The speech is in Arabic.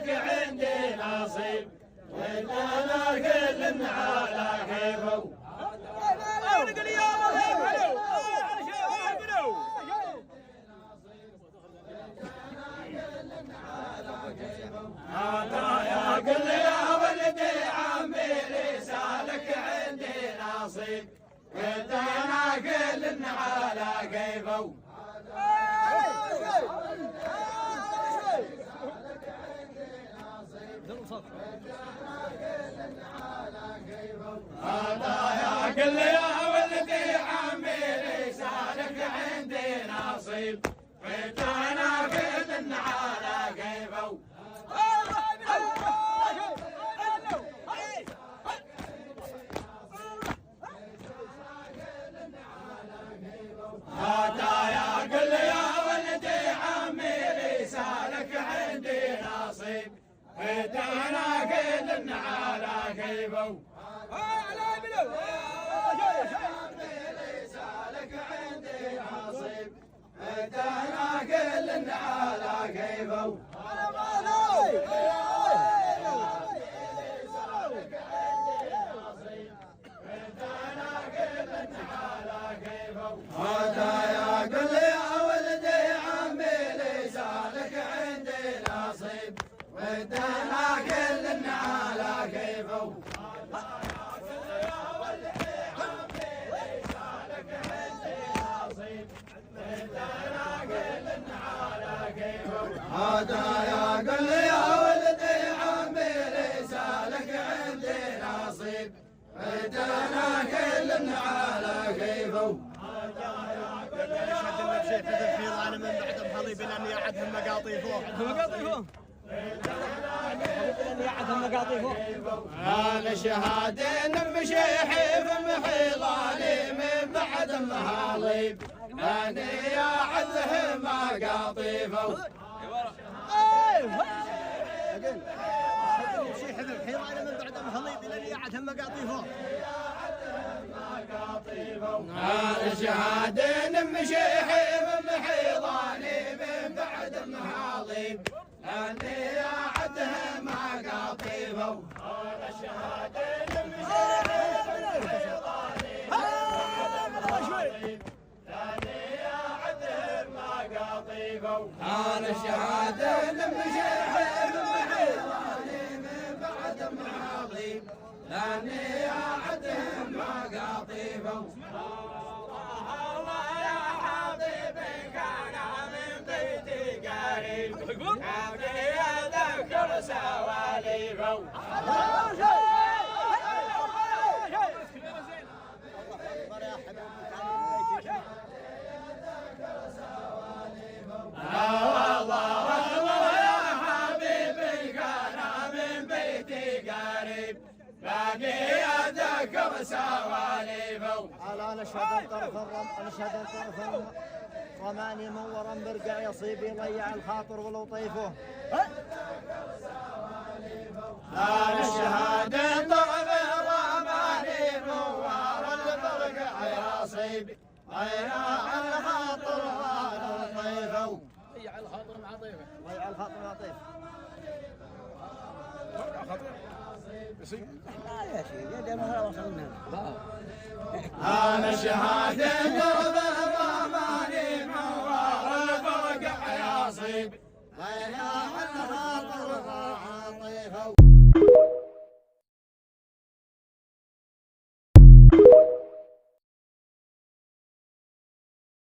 لك عندي نصيب ودنا كل على كيفه. هذا قل يا ولدي عمي ليس لك عندي نصيب ودنا كل على كيفه. هذا يا قل يا ولدي عمي ليس لك عندي نصيب فتانا كل على كيفه. هذا يا قل يا ولدي عمي ليس لك عندي نصيب فتانا كل على كيفه. ليس لك عندي نصيب فتانا كل على كيفه. هذا يا قل يا ولدي عمي ليس لك عندي نصيب ودنا كل على كيفه. هذا يا قل يا ولدي عمي ليس لك عندي نصيب ودنا كل على كيفه. شيخ الفيض انا من بعد بحليب لاني قاعدهم مقاطيفه. انا شهادين بشيحي في محيضاني من بعد المحاليب اني اعدهم مقاطيفه. شيخ الفيض انا من بعد بحليب لاني قاعدهم مقاطيفه. انا شهادين بشيحي في محيضاني من بعد المحاليب اني اعدهم مقاطيفه. انا شهادين بشيحي في محيضاني اني اعدهم مقاطيفه. انا شهادين بشيحي في محيضاني من بعد المحاليب لاني اعدهم مقاطيفه. الله يا حبيبي كان من بيتي قريب ابكي اذكر سواليفه. باقي اذكر سواليفه. انا اشهد الطرف رماني منورا برقع يصيب يضيع الخاطر ولطيفه. انا الشهاده طرف رماني منورا برقع يصيب ضيع الخاطر ولطيفه. ضيع الخاطر مع طيفه. لا يا شيخ ما وصلنا. انا شهاده